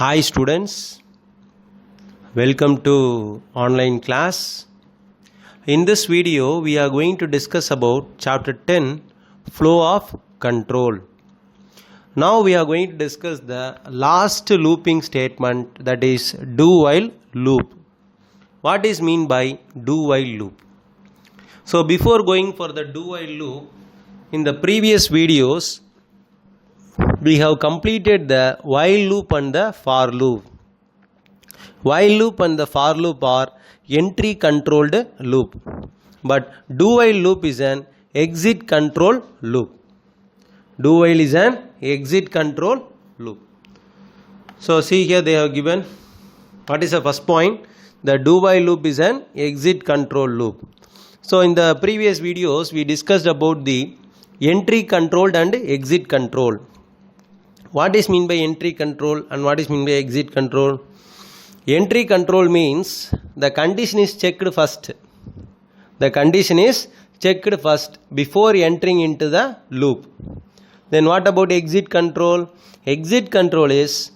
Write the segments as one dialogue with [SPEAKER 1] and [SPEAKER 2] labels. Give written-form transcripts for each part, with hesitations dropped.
[SPEAKER 1] Hi students, welcome to online class. In this video we are going to discuss about chapter 10, flow of control. Now we are going to discuss the last looping statement, that is do while loop. What is mean by do while loop? So before going for the do while loop, in the previous videos we have completed the while loop and the for loop. While loop and the for loop are entry controlled loop, but do while loop is an exit control loop. Do while is an exit control loop. So see here they have given, what is the first point? The do while loop is an exit control loop. So in the previous videos we discussed about the entry controlled and exit control. What is mean by entry control and what is mean by exit control? Entry control means the condition is checked first. The condition is checked first before entering into the loop. Then what about exit control? Exit control is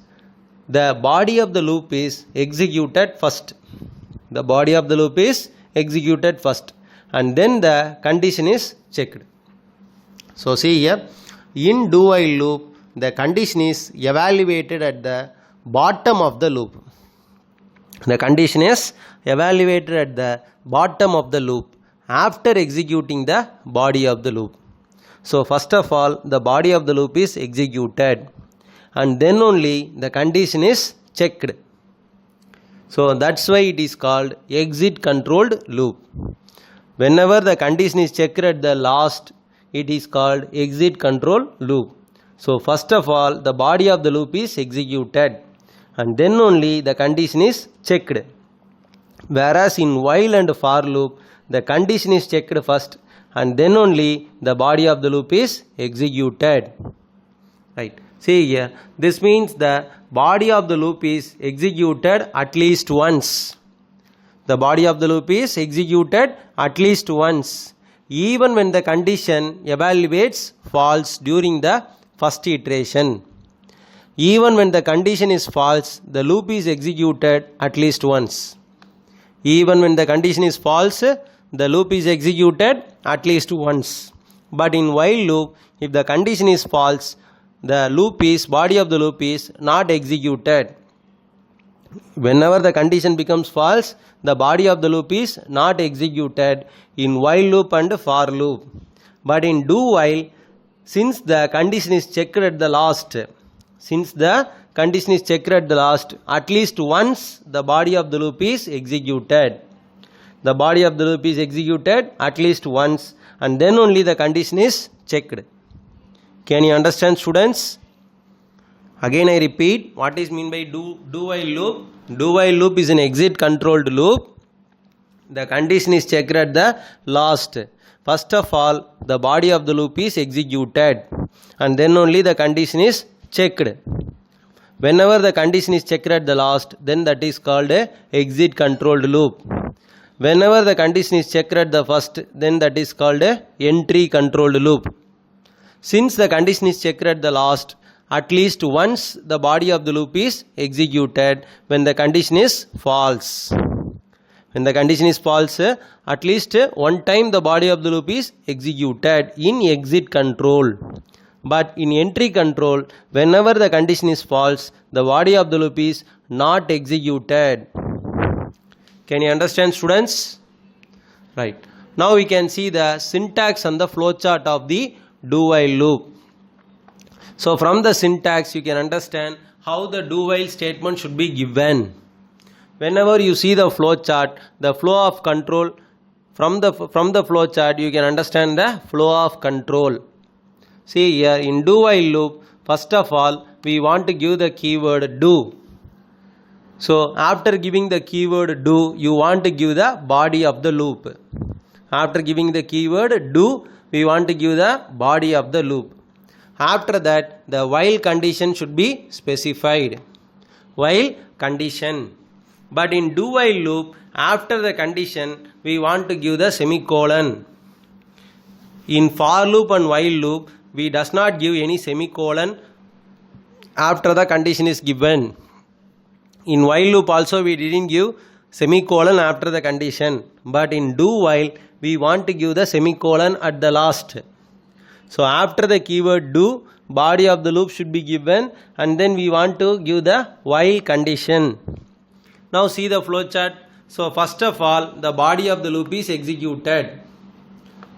[SPEAKER 1] the body of the loop is executed first. The body of the loop is executed first and then the condition is checked. So see here, in do while loop the condition is evaluated at the bottom of the loop. The condition is evaluated at the bottom of the loop after executing the body of the loop. So first of all the body of the loop is executed and then only the condition is checked. So that's why it is called exit controlled loop. Whenever the condition is checked at the last, it is called exit control loop. So first of all the body of the loop is executed and then only the condition is checked. Whereas in while and for loop the condition is checked first and then only the body of the loop is executed. Right. See here, this means the body of the loop is executed at least once. The body of the loop is executed at least once, even when the condition evaluates false during the first iteration. Even when the condition is false, the loop is executed at least once. Even when the condition is false, the loop is executed at least once. But in while loop, if the condition is false, the body of the loop is not executed. Whenever the condition becomes false, the body of the loop is not executed in while loop and for loop. But in do while, since the condition is checked at the last, at least once the body of the loop is executed. The body of the loop is executed at least once and then only the condition is checked. Can you understand, students? Again I repeat, what is mean by do while loop? Do while loop is an exit controlled loop. The condition is checked at the last. First of all, the body of the loop is executed and then only the condition is checked. Whenever the condition is checked at the last, then that is called a exit controlled loop. Whenever the condition is checked at the first, then that is called a entry controlled loop. Since the condition is checked at the last, at least once the body of the loop is executed when the condition is false. When the condition is false, at least one time the body of the loop is executed in exit control. But in entry control, whenever the condition is false, the body of the loop is not executed. Can you understand, students? Right. Now we can see the syntax and the flowchart of the do while loop. So from the syntax you can understand how the do while statement should be given. Whenever you see the flow chart, the flow of control, from the flow chart you can understand the flow of control. See here in do while loop, first of all we want to give the keyword do. So after giving the keyword do, you want to give the body of the loop. After giving the keyword do, we want to give the body of the loop. After that the while condition should be specified. While condition. But in do while loop, after the condition we want to give the semicolon. In for loop and while loop, we does not give any semicolon after the condition is given. In while loop also we didn't give semicolon after the condition, but in do while we want to give the semicolon at the last. So after the keyword do, body of the loop should be given, and then we want to give the while condition. Now see the flowchart. So first of all, the body of the loop is executed.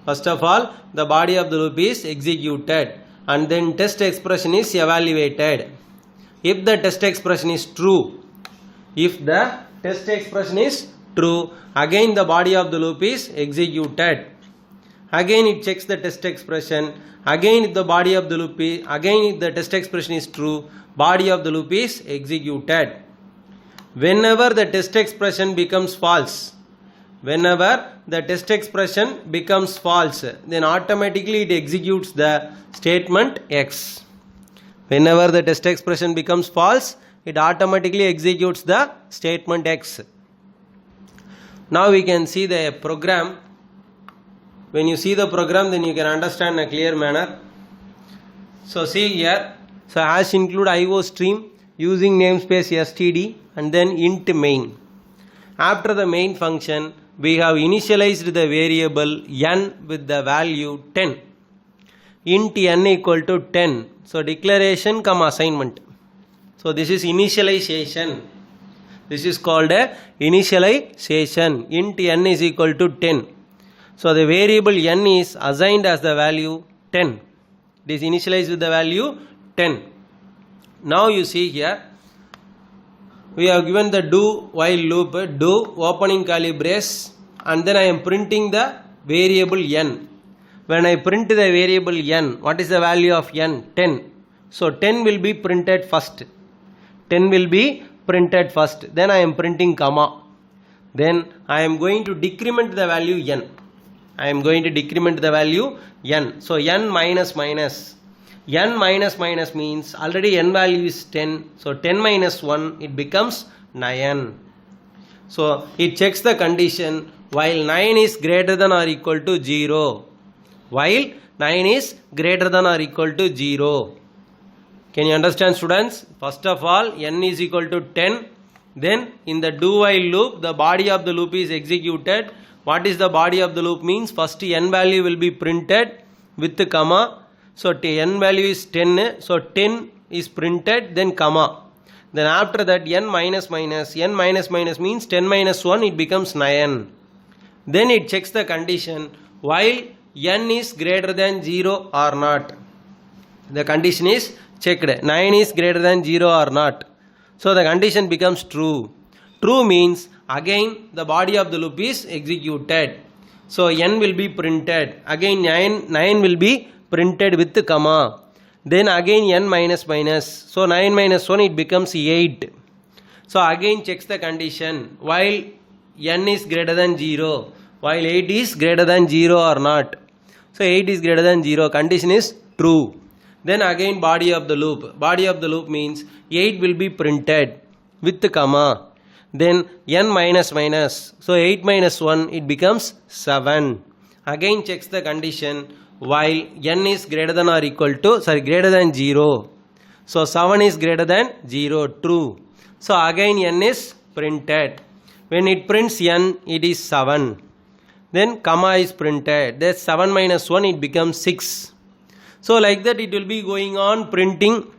[SPEAKER 1] First of all, the body of the loop is executed, and then test expression is evaluated. If the test expression is true, again the body of the loop is executed. Again it checks the test expression. Again if the body of the loop is, again if the test expression is true, body of the loop is executed. Whenever the test expression becomes false, then automatically it executes the statement X. Whenever the test expression becomes false, it automatically executes the statement X. Now we can see the program. When you see the program, then you can understand in a clear manner. So see here, so hash include IO stream using namespace std and then int main. After the main function, we have initialized the variable n with the value 10. Int n equal to 10. So declaration comma assignment. So this is initialization. This is called a initialization. Int n is equal to 10. So the variable n is assigned as the value 10. It is initialized with the value 10. Now you see here, we have given the do while loop, do opening curly brace, and then I am printing the variable n. When I print the variable n, what is the value of n? 10. So 10 will be printed first. 10 will be printed first. Then I am printing comma. Then I am going to decrement the value n. I am going to decrement the value n. So n minus minus. N minus minus means already n value is 10. So 10 minus 1, it becomes 9. So it checks the condition while 9 is greater than or equal to 0. While 9 is greater than or equal to 0. Can you understand, students? First of all, n is equal to 10. Then in the do while loop, the body of the loop is executed. What is the body of the loop means? First n value will be printed with the comma. So n value is 10. So 10 is printed, then comma. Then after that n minus minus. N minus minus means 10 minus 1, it becomes 9. Then it checks the condition while n is greater than 0 or not. The condition is checked. 9 is greater than 0 or not. So the condition becomes true. True means again the body of the loop is executed. So n will be printed. Again 9 will be printed with the comma. Then again n minus minus. So 9 minus 1, it becomes 8. So again checks the condition while n is greater than 0. While 8 is greater than 0 or not. So 8 is greater than 0. Condition is true. Then again body of the loop. Body of the loop means 8 will be printed with the comma. Then n minus minus. So 8 minus 1, it becomes 7. Again checks the condition while n is greater than or equal to, greater than 0. So 7 is greater than 0. True. So again n is printed. When it prints n, it is 7. Then comma is printed. That's 7 minus 1, it becomes 6. So like that it will be going on printing.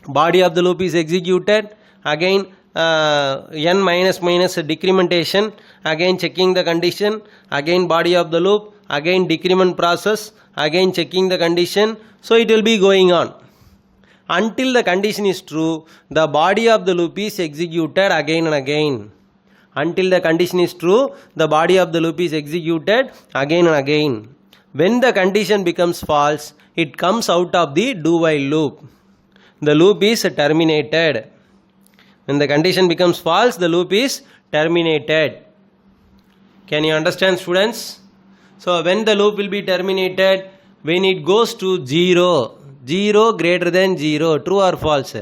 [SPEAKER 1] Body of the loop is executed. Again n minus minus decrementation. Again checking the condition. Again body of the loop. Again decrement process. Again checking the condition. So it will be going on. Until the condition is true, the body of the loop is executed again and again. Until the condition is true, the body of the loop is executed again and again. When the condition becomes false, it comes out of the do while loop. The loop is terminated. When the condition becomes false, the loop is terminated. Can you understand, students? So when the loop will be terminated? When it goes to 0. 0 greater than 0. True or false?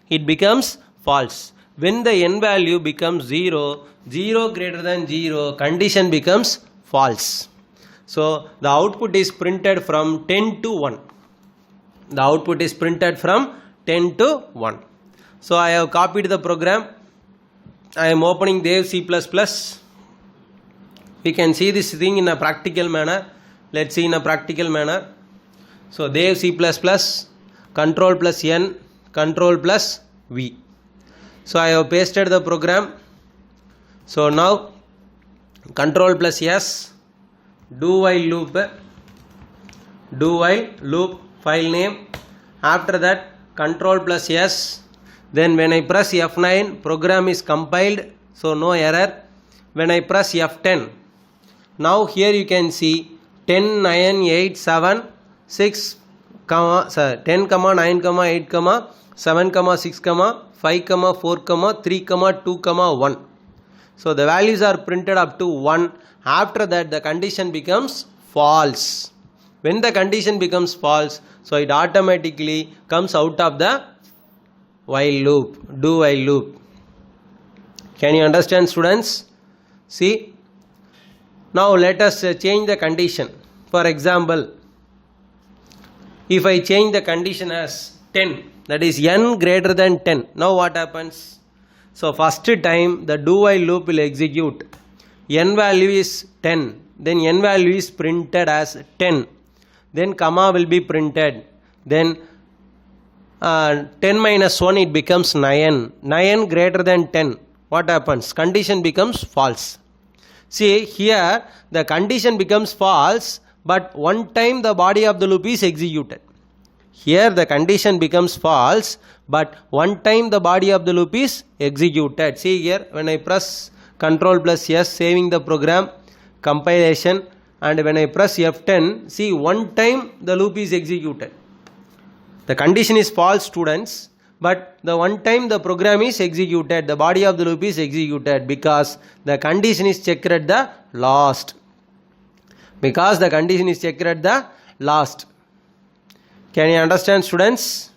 [SPEAKER 1] It becomes false. When the n value becomes 0, 0 greater than 0, condition becomes false. So the output is printed from 10 to 1. The output is printed from 10 to 1. So I have copied the program. I am opening Dev C++. We can see this thing in a practical manner. Let's see in a practical manner. So Dev C++, control plus N, control plus V. So I have pasted the program. So now control plus S, do while loop, file name. After that control plus S. Then when I press F9, program is compiled, so no error. When I press F10, now here you can see 10, 9, 8, 7, 6, 10, 9, 8, 7, 6, 5, 4, 3, 2, 1. So the values are printed up to 1. After that the condition becomes false. When the condition becomes false, so it automatically comes out of the while loop, do while loop. Can you understand, students? See, now let us change the condition. For example, if I change the condition as 10, that is n greater than 10, now what happens? So first time the do while loop will execute. N value is 10, then n value is printed as 10, then comma will be printed, then 10 minus 1 it becomes 9. 9 greater than 10. What happens? Condition becomes false. See here the condition becomes false, but one time the body of the loop is executed. Here the condition becomes false, but one time the body of the loop is executed. See here, when I press Ctrl plus S, saving the program, compilation, and when I press F10, see one time the loop is executed. The condition is false, students, but the one time the program is executed, the body of the loop is executed, because the condition is checked at the last. Because the condition is checked at the last. Can you understand, students?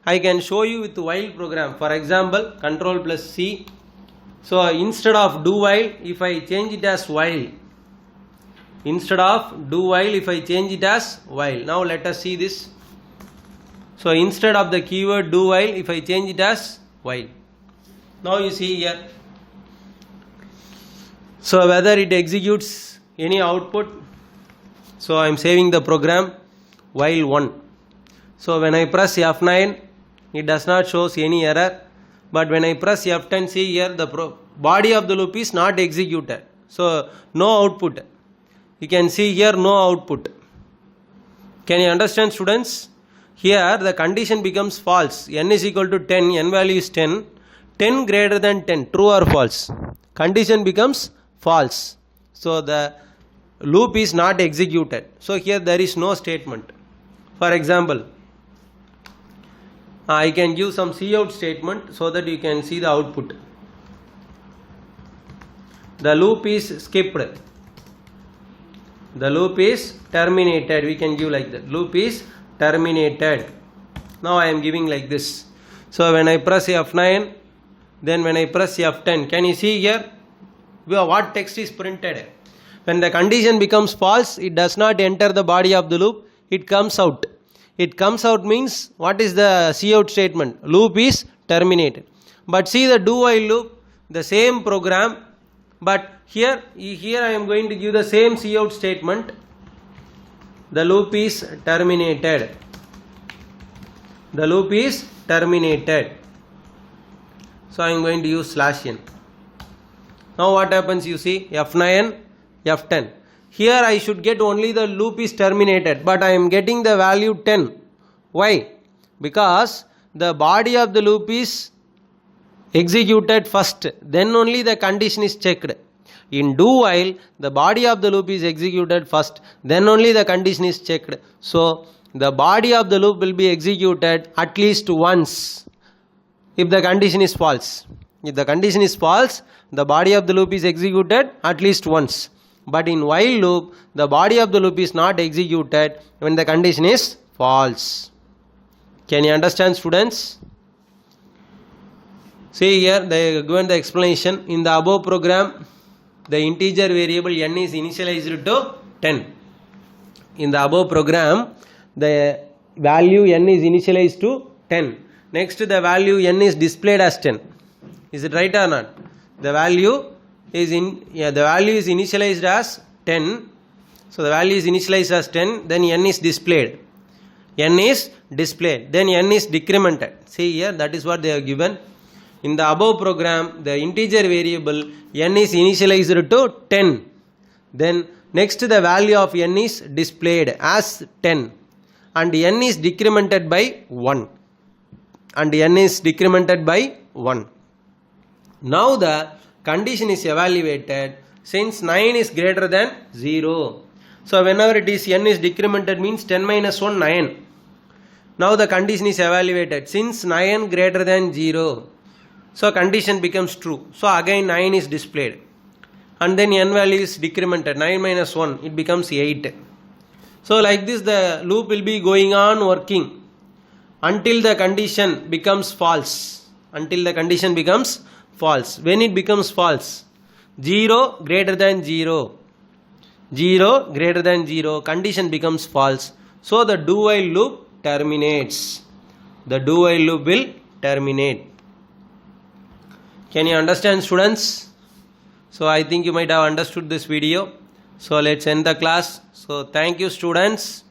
[SPEAKER 1] I can show you with while program. For example, Ctrl plus C. So instead of do while, if I change it as while. Instead of do while, if I change it as while. Now let us see this. So instead of the keyword do while, if I change it as while. Now you see here. So whether it executes any output. So I am saving the program while 1. So when I press F9, it does not show any error. But when I press F10, see here the body of the loop is not executed. So no output. You can see here no output. Can you understand, students? Here the condition becomes false. N is equal to 10. N value is 10. 10 greater than 10. True or false? Condition becomes false. So the loop is not executed. So here there is no statement. For example, I can give some cout statement so that you can see the output. The loop is skipped. The loop is terminated. We can give like that. Loop is terminated. Now I am giving like this. So when I press F9, then when I press F10, can you see here what text is printed? When the condition becomes false, it does not enter the body of the loop. It comes out. It comes out means what is the cout statement? Loop is terminated. But see the do while loop, the same program, but here I am going to give the same cout statement. The loop is terminated. The loop is terminated. So I am going to use /n. Now what happens? You see F9, F10. Here I should get only the loop is terminated, but I am getting the value 10. Why? Because the body of the loop is executed first, then only the condition is checked. In do while, the body of the loop is executed first, then only the condition is checked. So the body of the loop will be executed at least once if the condition is false. If the condition is false, the body of the loop is executed at least once. But in while loop, the body of the loop is not executed when the condition is false. Can you understand, students? See here, they have given the explanation. In the above program, the integer variable n is initialized to 10. In the above program, the value n is initialized to 10. Next, the value n is displayed as 10. Is it right or not? the value is initialized as 10. So the value is initialized as 10, then n is displayed. Then n is decremented. See here, that is what they have given. In the above program, the integer variable n is initialized to 10. Then next the value of n is displayed as 10 and n is decremented by 1. Now the condition is evaluated since 9 is greater than 0. So whenever it is n is decremented means 10 minus 1 9. Now the condition is evaluated since 9 greater than 0. So condition becomes true. So again 9 is displayed. And then n value is decremented. 9 minus 1, it becomes 8. So like this the loop will be going on working until the condition becomes false. When it becomes false, 0 greater than 0, condition becomes false. So the do while loop terminates. Will terminate. Can you understand, students? So I think you might have understood this video. So let's end the class. So thank you, students.